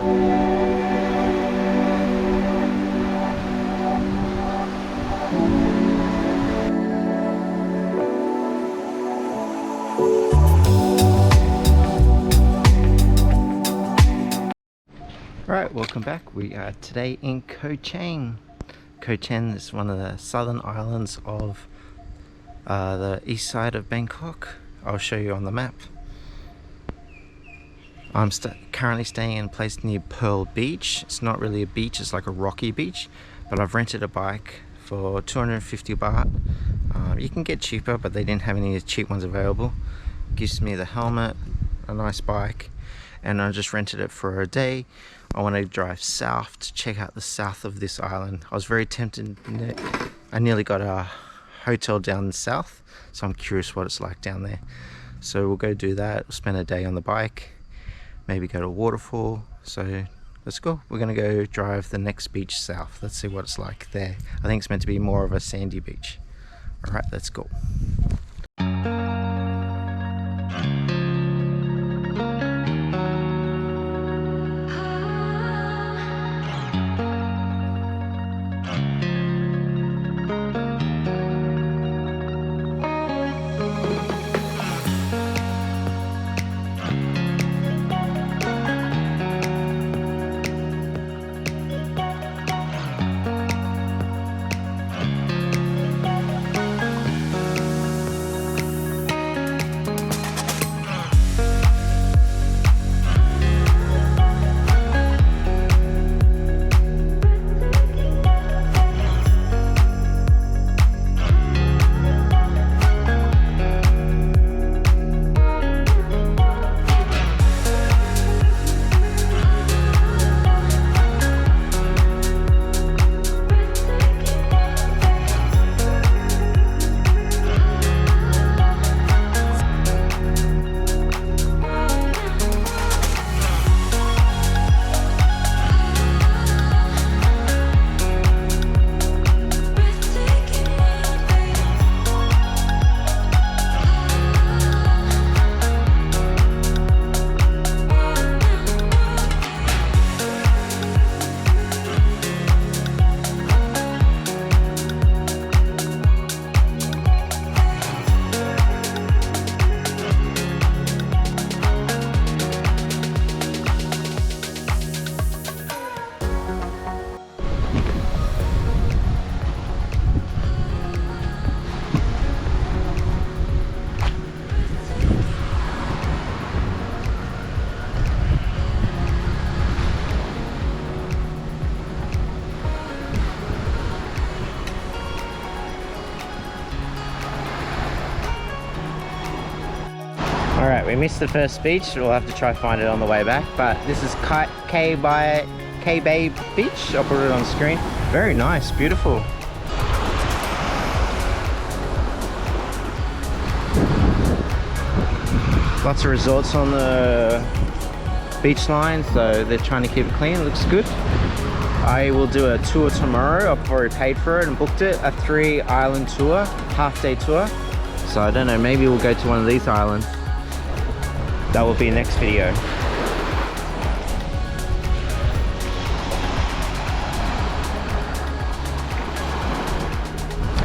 Alright, welcome back. We are today in Koh Chang. Koh Chang is one of the southern islands of the east side of Bangkok. I'll show you on the map. I'm currently staying in a place near Pearl Beach. It's not really a beach, it's like a rocky beach, but I've rented a bike for 250 baht. You can get cheaper, but they didn't have any of the cheap ones available. Gives me the helmet, a nice bike, and I just rented it for a day. I want to drive south to check out the south of this island. I was very tempted. I nearly got a hotel down south, so I'm curious what it's like down there. So we'll go do that. We'll spend a day on the bike, maybe go to a waterfall. So let's go. We're going to go drive the next beach south. Let's see what it's like there. I think it's meant to be more of a sandy beach. All right, let's go. Alright, we missed the first beach. We'll have to try find it on the way back. But this is K Bay Beach. I'll put it on screen. Very nice, beautiful. Lots of resorts on the beach line, so they're trying to keep it clean. It looks good. I will do a tour tomorrow. I've already paid for it and booked it. A 3-island tour, half-day tour. So I don't know, maybe we'll go to one of these islands. That will be next video.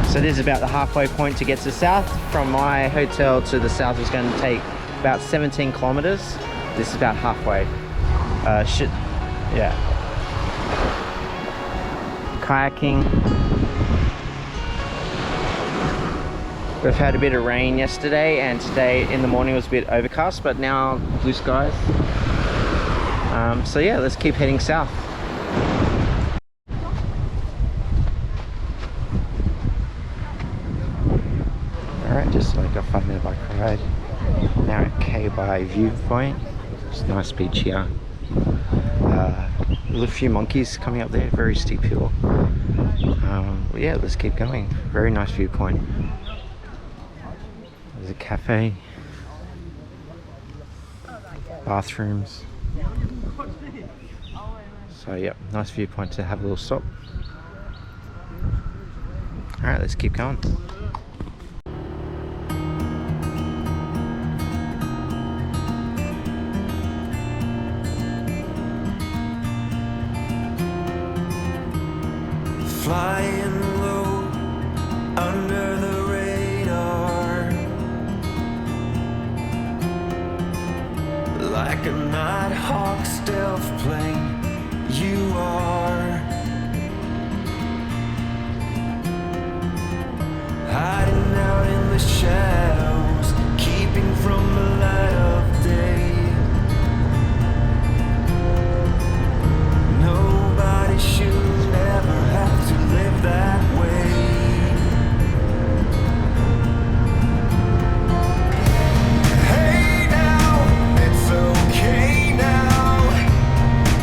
So this is about the halfway point to get to the south. From my hotel to the south is going to take about 17 kilometers. This is about halfway. Yeah. Kayaking. We've had a bit of rain yesterday, and today in the morning was a bit overcast, but now blue skies. So yeah, let's keep heading south. Alright, just like a 5-minute bike ride. Now at K by Viewpoint. It's a nice beach here. There's a few monkeys coming up there, very steep hill. But yeah, let's keep going. Very nice viewpoint. There's a cafe, bathrooms. So yep, nice viewpoint to have a little stop. Alright, let's keep going. flying low under the radar, like a nighthawk stealth plane. You are hiding out in the shadows, keeping from the light of day. Nobody should ever have to live that way. Hey now, it's okay now.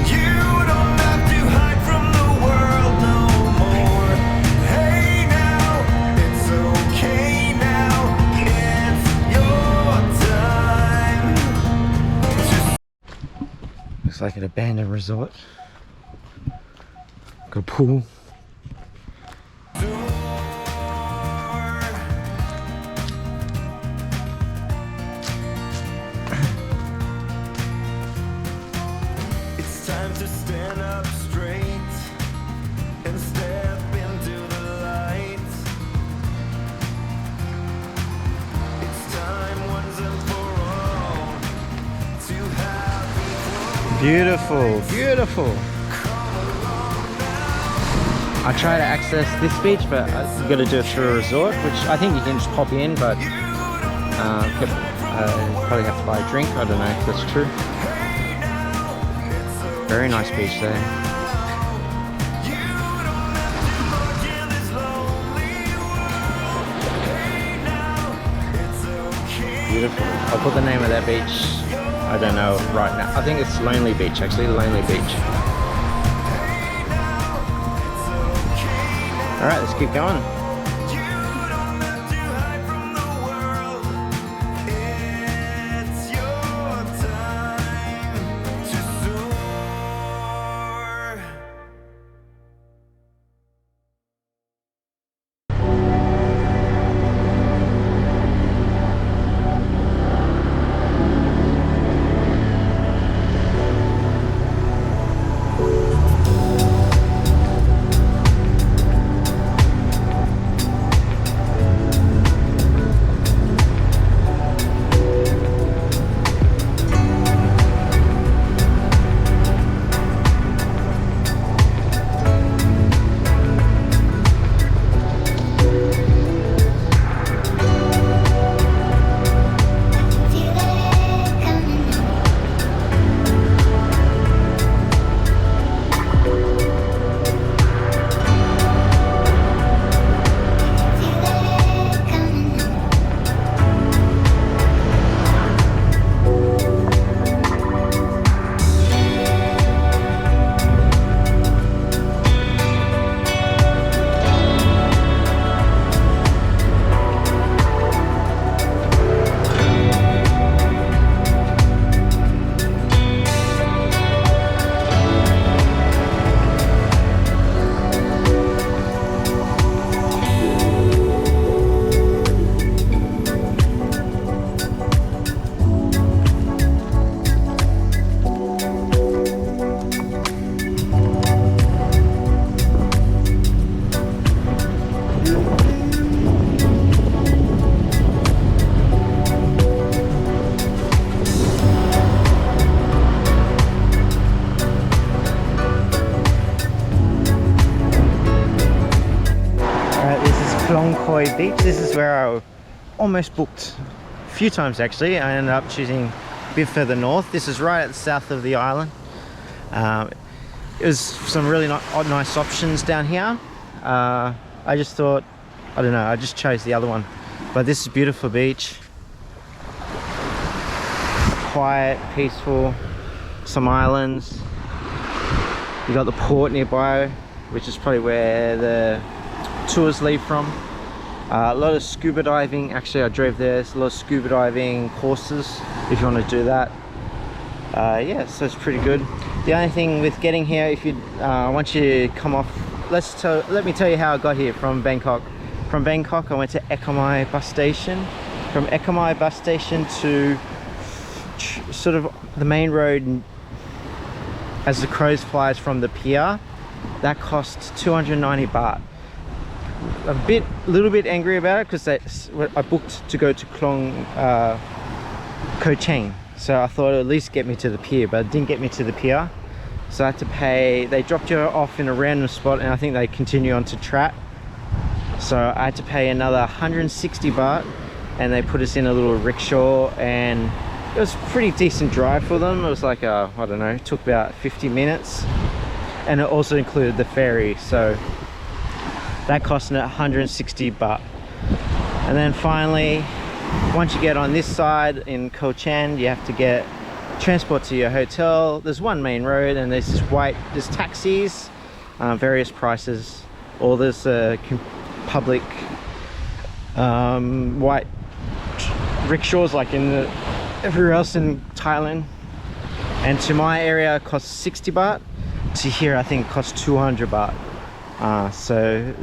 You don't have to hide from the world no more. Hey now, it's okay now. It's your time. Looks like an abandoned resort. Got a pool. It's time to stand up straight and step into the light. It's time once and for all to have equal. Beautiful, beautiful. I try to access this beach, but you've got to do it through a resort, which I think you can just pop in, but probably have to buy a drink. I don't know if that's true. Very nice beach there. Beautiful. I'll put the name of that beach, I don't know right now. I think it's Lonely Beach, actually, Lonely Beach. All right, let's keep going. Beach. This is where I almost booked a few times actually. I ended up choosing a bit further north. This is right at the south of the island. It was some really nice options down here. I just thought, I don't know, I just chose the other one. But this is a beautiful beach. Quiet, peaceful, some islands. You got the port nearby, which is probably where the tours leave from. A lot of scuba diving. Actually, I drove there. There's a lot of scuba diving courses if you want to do that. Yeah, so it's pretty good. The only thing with getting here, if you once you come off, let me tell you how I got here from Bangkok. From Bangkok, I went to Ekamai bus station. From Ekamai bus station to sort of the main road as the crows flies from the pier That cost 290 baht. A little bit angry about it because I booked to go to Koh Chang, so I thought it would at least get me to the pier, but it didn't get me to the pier. So I had to pay. They dropped you off in a random spot, and I think they continue on to Trat. So I had to pay another 160 baht, and they put us in a little rickshaw, and it was a pretty decent drive for them. It was like I don't know, it took about 50 minutes, and it also included the ferry, so that cost me 160 baht. And then finally, once you get on this side in Koh Chang, you have to get transport to your hotel. There's one main road, and there's there's taxis, various prices, or there's public white rickshaws like everywhere else in Thailand. And to my area it costs 60 baht. To here I think it costs 200 baht. So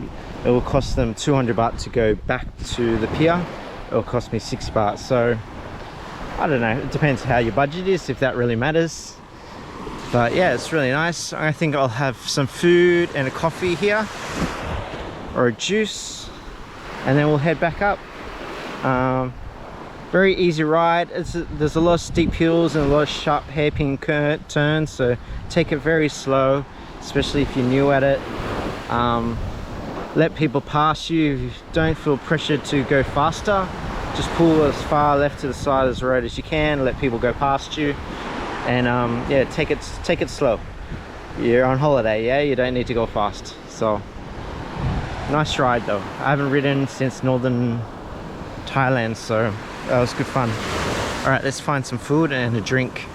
it will cost them 200 baht to go back to the pier. It will cost me 60 baht. So I don't know, it depends how your budget is, if that really matters. But yeah, it's really nice. I think I'll have some food and a coffee here, or a juice, and then we'll head back up. Very easy ride. There's a lot of steep hills and a lot of sharp hairpin turns, so take it very slow, especially if you're new at it. Let people pass you. Don't feel pressured to go faster. Just pull as far left to the side of the road as you can, let people go past you, and yeah, take it slow. You're on holiday, yeah, you don't need to go fast. So nice ride though. I haven't ridden since northern Thailand, so that was good fun. All right, let's find some food and a drink.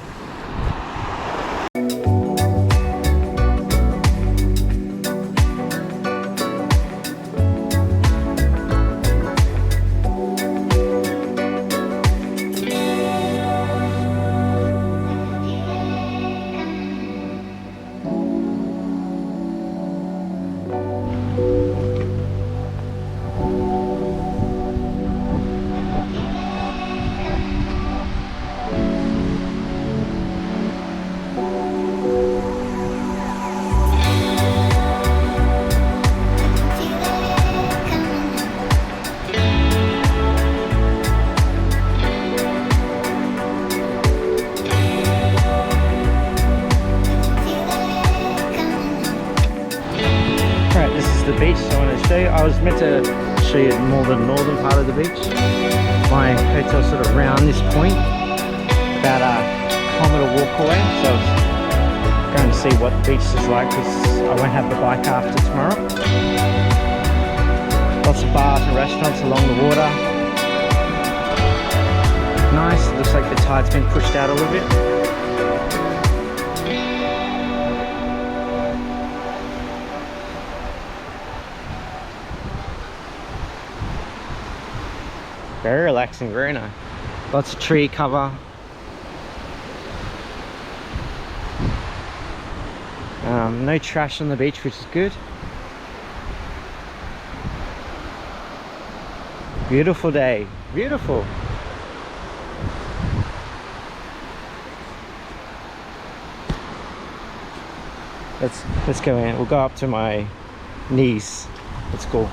The beach I want to show you. I was meant to show you more the northern part of the beach. My hotel's sort of around this point, about a kilometre walk away, so I was going to see what the beach is like because I won't have the bike after tomorrow. Lots of bars and restaurants along the water. Nice. It looks like the tide's been pushed out a little bit. Very relaxing, very nice. Lots of tree cover. No trash on the beach, which is good. Beautiful day, beautiful. Let's go in. We'll go up to my knees. Let's go.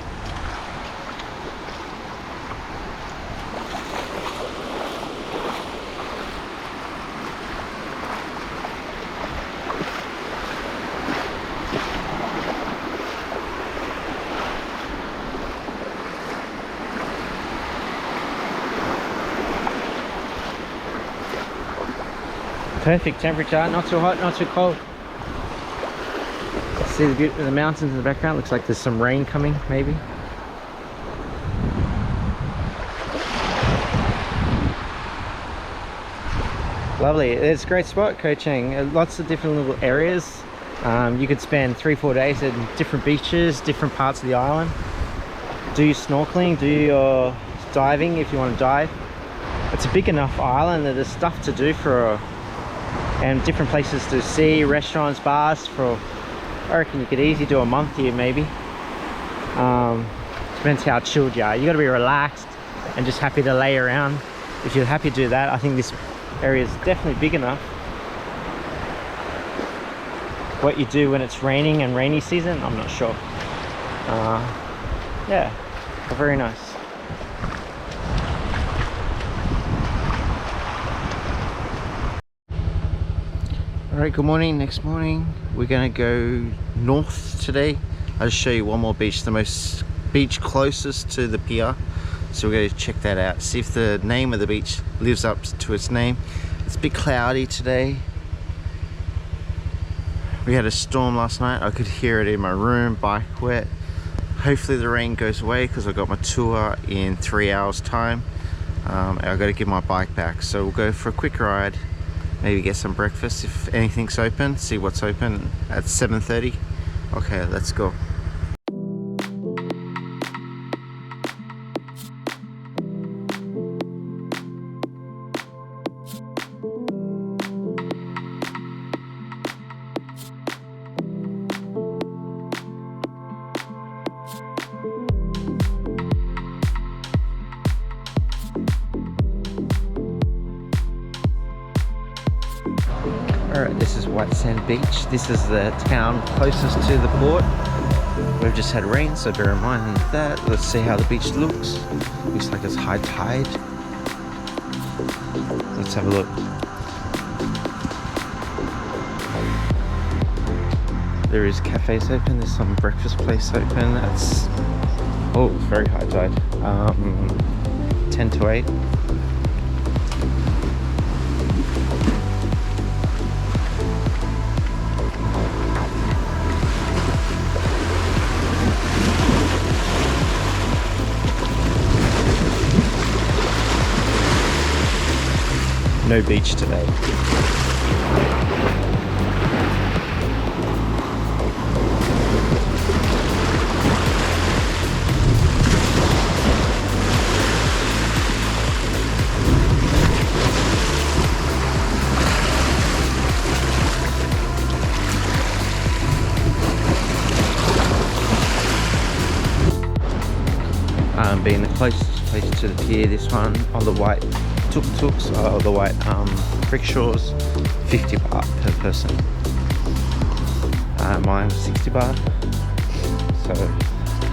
Perfect temperature, not too hot, not too cold. See the mountains in the background. Looks like there's some rain coming, maybe. Lovely. It's a great spot, Koh Chang. Lots of different little areas. You could spend 3-4 days at different beaches, different parts of the island. Do your snorkeling, do your diving if you want to dive. It's a big enough island that there's stuff to do and different places to see, restaurants, bars. I reckon you could easily do a month here, maybe. Depends how chilled you are. You got to be relaxed and just happy to lay around. If you're happy to do that, I think this area is definitely big enough. what you do when it's raining and rainy season. I'm not sure. Yeah, but very nice. Alright, good morning. Next morning we're gonna go north today. I'll just show you one more beach, the most beach closest to the pier. So we're gonna check that out, see if the name of the beach lives up to its name. It's a bit cloudy today. We had a storm last night. I could hear it in my room, bike wet. Hopefully the rain goes away because I got my tour in 3 hours time. I've got to give my bike back. So we'll go for a quick ride, maybe get some breakfast if anything's open, see what's open at 7:30. Okay, let's go. Alright, this is White Sand Beach. This is the town closest to the port. We've just had rain, so bear in mind that. Let's see how the beach looks. Looks like it's high tide. Let's have a look. There is cafes open, there's some breakfast place open. That's, oh, very high tide. 10 to 8. No beach today. Being the closest place to the pier, this one on the white tuk-tuks, or the white rickshaws, 50 baht per person. Mine was 60 baht. So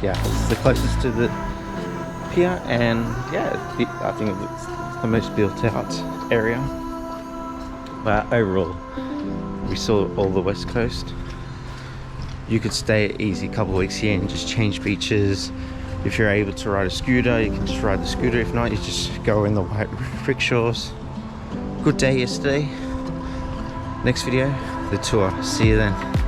yeah, it's the closest to the pier, and yeah, I think it's the most built out area. But overall, we saw all the west coast. You could stay easy a couple of weeks here and just change beaches. If you're able to ride a scooter, you can just ride the scooter. If not, you just go in the white rickshaws. Good day yesterday. Next video, the tour. See you then.